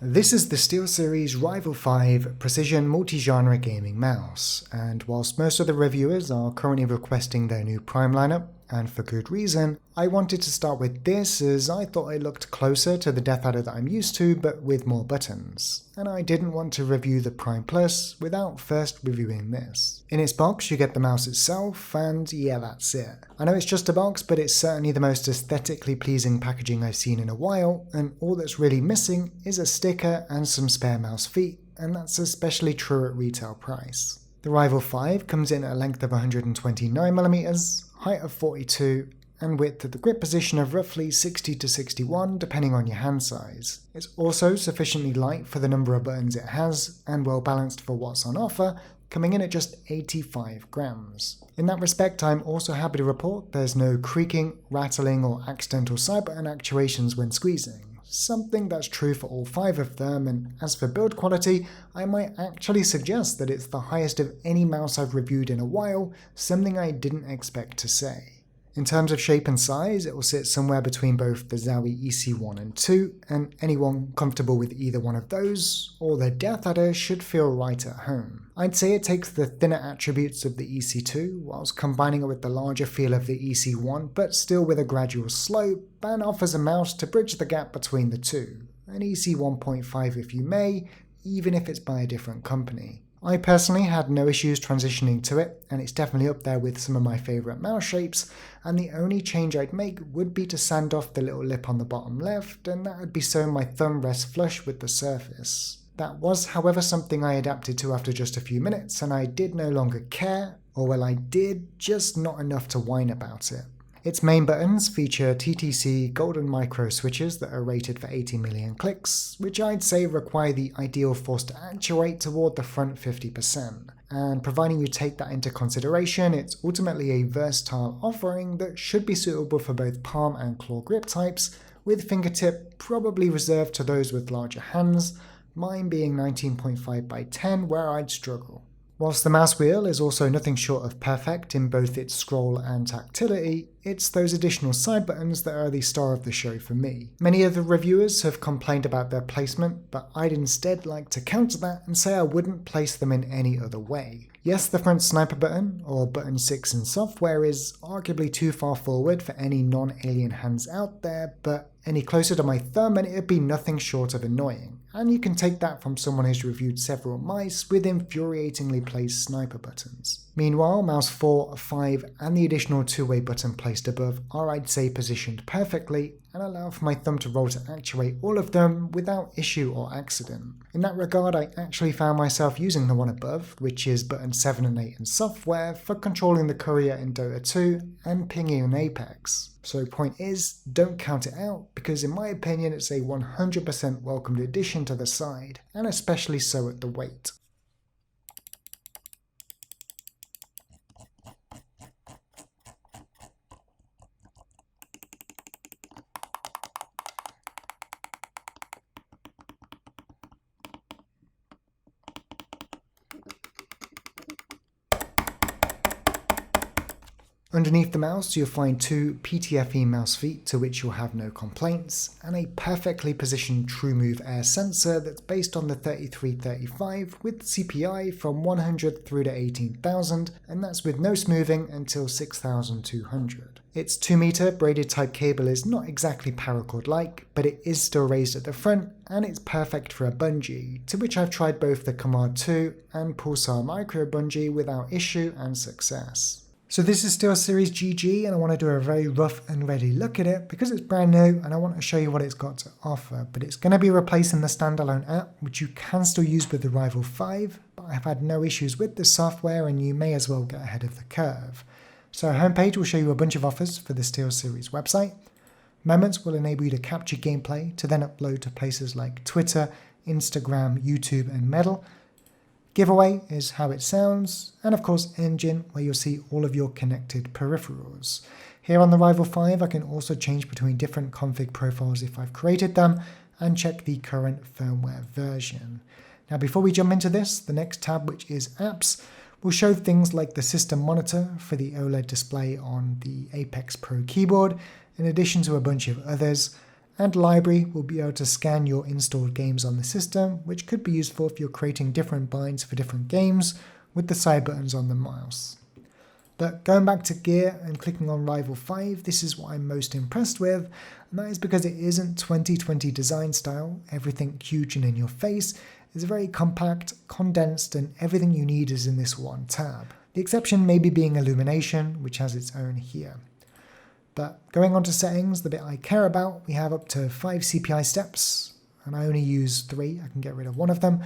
This is the SteelSeries Rival 5 Precision Multi-Genre Gaming Mouse, and whilst most of the reviewers are currently requesting their new Prime lineup, and for good reason, I wanted to start with this as I thought it looked closer to the Death Adder that I'm used to but with more buttons, and I didn't want to review the Prime Plus without first reviewing this. In its box you get the mouse itself, and yeah, that's it. I know it's just a box, but it's certainly the most aesthetically pleasing packaging I've seen in a while, and all that's really missing is a sticker and some spare mouse feet, and that's especially true at retail price. The Rival 5 comes in at a length of 129mm, height of 42, and width at the grip position of roughly 60 to 61 depending on your hand size. It's also sufficiently light for the number of buttons it has, and well balanced for what's on offer, coming in at just 85 grams. In that respect, I'm also happy to report there's no creaking, rattling, or accidental side button actuations when squeezing. Something that's true for all 5 of them, and as for build quality, I might actually suggest that it's the highest of any mouse I've reviewed in a while, something I didn't expect to say. In terms of shape and size, it will sit somewhere between both the Zowie EC1 and 2, and anyone comfortable with either one of those, or the Death Adder, should feel right at home. I'd say it takes the thinner attributes of the EC2, whilst combining it with the larger feel of the EC1, but still with a gradual slope, and offers a mouse to bridge the gap between the two. An EC 1.5 if you may, even if it's by a different company. I personally had no issues transitioning to it, and it's definitely up there with some of my favourite mouse shapes, and the only change I'd make would be to sand off the little lip on the bottom left, and that would be so my thumb rests flush with the surface. That was, however, something I adapted to after just a few minutes, and I did no longer care, or well, I did, just not enough to whine about it. Its main buttons feature TTC golden micro switches that are rated for 80 million clicks, which I'd say require the ideal force to actuate toward the front 50%. And providing you take that into consideration, it's ultimately a versatile offering that should be suitable for both palm and claw grip types, with fingertip probably reserved to those with larger hands, mine being 19.5 by 10 where I'd struggle. Whilst the mouse wheel is also nothing short of perfect in both its scroll and tactility, it's those additional side buttons that are the star of the show for me. Many of the reviewers have complained about their placement, but I'd instead like to counter that and say I wouldn't place them in any other way. Yes, the front sniper button, or button 6 in software, is arguably too far forward for any non-alien hands out there, but any closer to my thumb and it'd be nothing short of annoying. And you can take that from someone who's reviewed several mice with infuriatingly placed sniper buttons. Meanwhile, mouse 4, 5 and the additional two-way button placed above are, I'd say, positioned perfectly and allow for my thumb to roll to actuate all of them without issue or accident. In that regard, I actually found myself using the one above, which is button 7 and 8 in software, for controlling the courier in Dota 2 and pinging in Apex. So point is, don't count it out, because in my opinion it's a 100% welcomed addition to the side, and especially so at the weight. Underneath the mouse you'll find two PTFE mouse feet to which you'll have no complaints, and a perfectly positioned TrueMove Air sensor that's based on the 3335 with CPI from 100 through to 18,000, and that's with no smoothing until 6,200. Its 2-meter braided type cable is not exactly paracord-like, but it is still raised at the front, and it's perfect for a bungee, to which I've tried both the Command 2 and Pulsar Micro bungee without issue and success. So this is SteelSeries GG, and I want to do a very rough and ready look at it because it's brand new and I want to show you what it's got to offer. But it's going to be replacing the standalone app, which you can still use with the Rival 5, but I've had no issues with the software and you may as well get ahead of the curve. So our homepage will show you a bunch of offers for the SteelSeries website. Moments will enable you to capture gameplay to then upload to places like Twitter, Instagram, YouTube and Metal. Giveaway is how it sounds, and of course Engine, where you'll see all of your connected peripherals. Here on the Rival 5 I can also change between different config profiles if I've created them, and check the current firmware version. Now before we jump into this, the next tab, which is Apps, will show things like the system monitor for the OLED display on the Apex Pro keyboard, in addition to a bunch of others, And library will be able to scan your installed games on the system, which could be useful if you're creating different binds for different games with the side buttons on the mouse. But going back to gear and clicking on Rival 5, this is what I'm most impressed with, and that is because it isn't 2020 design style, everything huge and in your face. It's very compact, condensed, and everything you need is in this one tab. The exception maybe being illumination, which has its own here. But going on to settings, the bit I care about, we have up to 5 CPI steps, and I only use 3, I can get rid of one of them.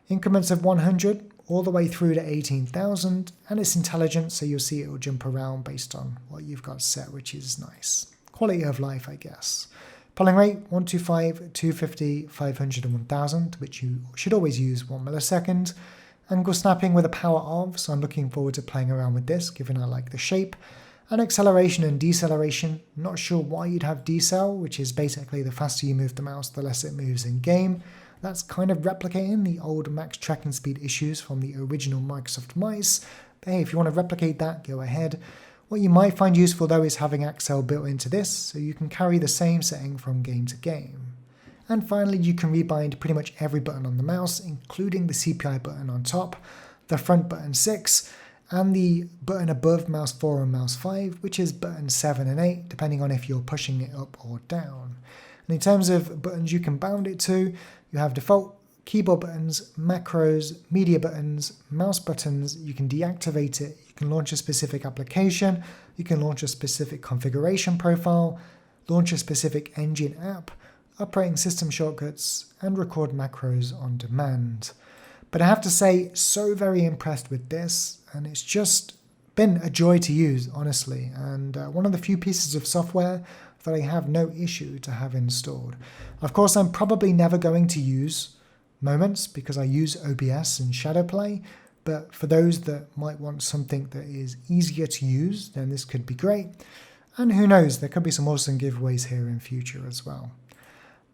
Increments of 100, all the way through to 18,000, and it's intelligent, so you'll see it will jump around based on what you've got set, which is nice. Quality of life, I guess. Polling rate, 125, 250, 500 and 1000, which you should always use 1 millisecond. Angle snapping with a power of, so I'm looking forward to playing around with this, given I like the shape. And acceleration and deceleration, not sure why you'd have decel, which is basically the faster you move the mouse, the less it moves in game. That's kind of replicating the old max tracking speed issues from the original Microsoft mice. But hey, if you want to replicate that, go ahead. What you might find useful though is having Accel built into this, so you can carry the same setting from game to game. And finally, you can rebind pretty much every button on the mouse, including the CPI button on top, the front button 6, and the button above mouse 4 and mouse 5, which is button 7 and 8, depending on if you're pushing it up or down. And in terms of buttons you can bound it to, you have default keyboard buttons, macros, media buttons, mouse buttons. You can deactivate it, you can launch a specific application, you can launch a specific configuration profile, launch a specific engine app, operating system shortcuts, and record macros on demand. But I have to say, so very impressed with this, and it's just been a joy to use, honestly, and one of the few pieces of software that I have no issue to have installed. Of course, I'm probably never going to use Moments because I use OBS and Shadowplay, but for those that might want something that is easier to use, then this could be great. And who knows, there could be some awesome giveaways here in future as well.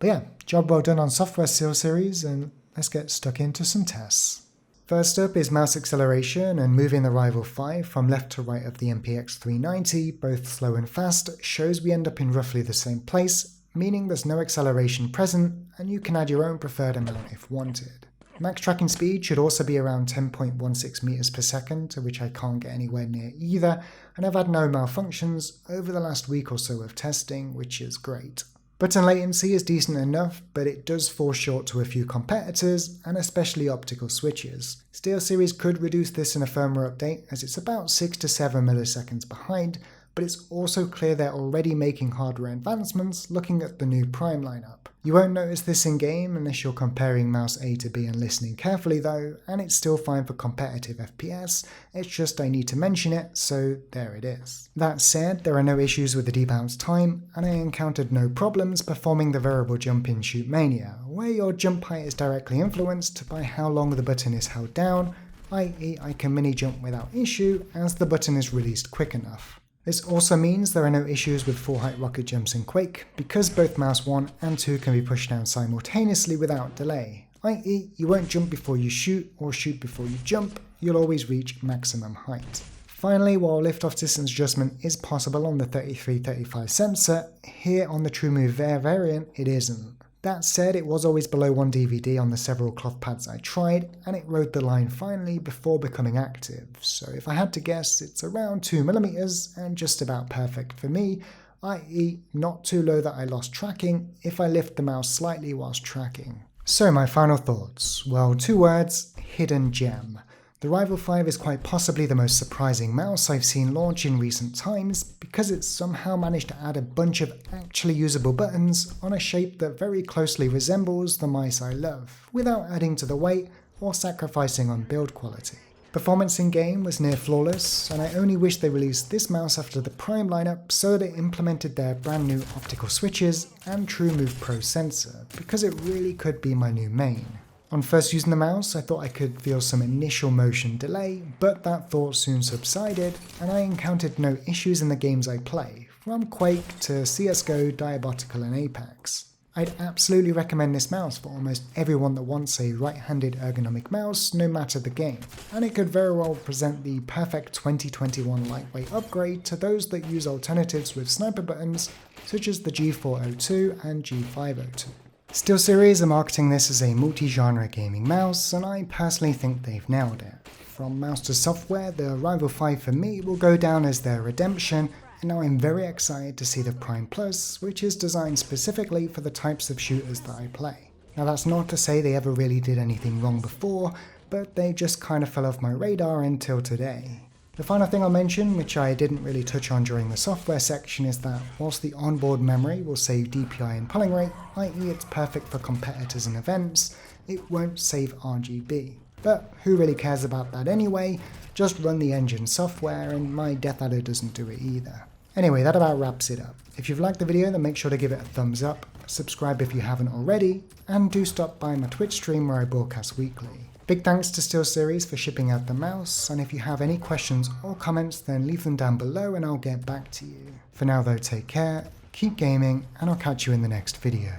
But yeah, job well done on Software SteelSeries, and let's get stuck into some tests. First up is mouse acceleration and moving the Rival 5 from left to right of the MPX 390, both slow and fast, shows we end up in roughly the same place, meaning there's no acceleration present, and you can add your own preferred amount if wanted. Max tracking speed should also be around 10.16 meters per second, which I can't get anywhere near either, and I've had no malfunctions over the last week or so of testing, which is great. Button latency is decent enough, but it does fall short to a few competitors, and especially optical switches. SteelSeries could reduce this in a firmware update, as it's about 6 to 7 milliseconds behind, but it's also clear they're already making hardware advancements looking at the new Prime lineup. You won't notice this in game unless you're comparing mouse A to B and listening carefully though, and it's still fine for competitive FPS, it's just I need to mention it, so there it is. That said, there are no issues with the debounce time, and I encountered no problems performing the variable jump in Shoot Mania, where your jump height is directly influenced by how long the button is held down, i.e. I can mini jump without issue as the button is released quick enough. This also means there are no issues with full height rocket jumps in Quake, because both mouse 1 and 2 can be pushed down simultaneously without delay, i.e. you won't jump before you shoot or shoot before you jump, you'll always reach maximum height. Finally, while lift-off distance adjustment is possible on the 33-35 sensor, here on the TrueMove Air variant it isn't. That said, it was always below 1 DVD on the several cloth pads I tried, and it rode the line finally before becoming active, so if I had to guess, it's around 2mm and just about perfect for me, i.e. not too low that I lost tracking if I lift the mouse slightly whilst tracking. So my final thoughts, well, 2 words, hidden gem. The Rival 5 is quite possibly the most surprising mouse I've seen launch in recent times because it's somehow managed to add a bunch of actually usable buttons on a shape that very closely resembles the mice I love, without adding to the weight or sacrificing on build quality. Performance in game was near flawless, and I only wish they released this mouse after the Prime lineup so that it implemented their brand new optical switches and TrueMove Pro sensor, because it really could be my new main. On first using the mouse, I thought I could feel some initial motion delay, but that thought soon subsided, and I encountered no issues in the games I play, from Quake to CSGO, Diabotical and Apex. I'd absolutely recommend this mouse for almost everyone that wants a right-handed ergonomic mouse, no matter the game, and it could very well present the perfect 2021 lightweight upgrade to those that use alternatives with sniper buttons, such as the G402 and G502. SteelSeries are marketing this as a multi-genre gaming mouse, and I personally think they've nailed it. From mouse to software, the Rival 5 for me will go down as their redemption, and now I'm very excited to see the Prime Plus, which is designed specifically for the types of shooters that I play. Now that's not to say they ever really did anything wrong before, but they just kind of fell off my radar until today. The final thing I'll mention, which I didn't really touch on during the software section, is that whilst the onboard memory will save DPI and pulling rate, i.e. it's perfect for competitors and events, it won't save RGB. But who really cares about that anyway? Just run the engine software, and my Death Adder doesn't do it either. Anyway, that about wraps it up. If you've liked the video, then make sure to give it a thumbs up, subscribe if you haven't already, and do stop by my Twitch stream where I broadcast weekly. Big thanks to SteelSeries for shipping out the mouse, and if you have any questions or comments, then leave them down below and I'll get back to you. For now though, take care, keep gaming, and I'll catch you in the next video.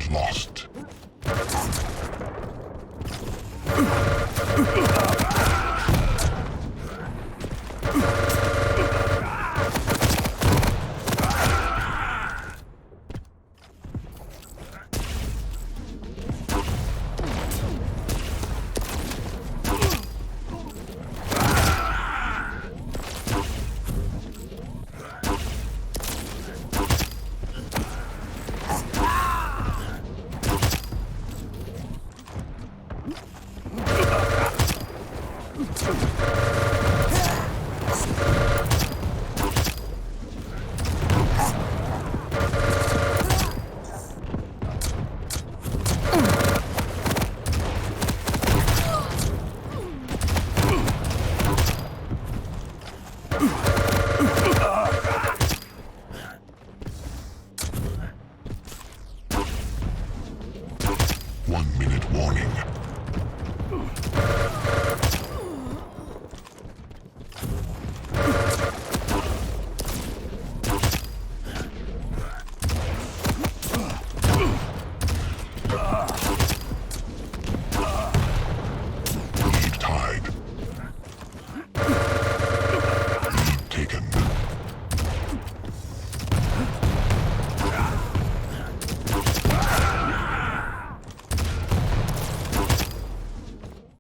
Lost.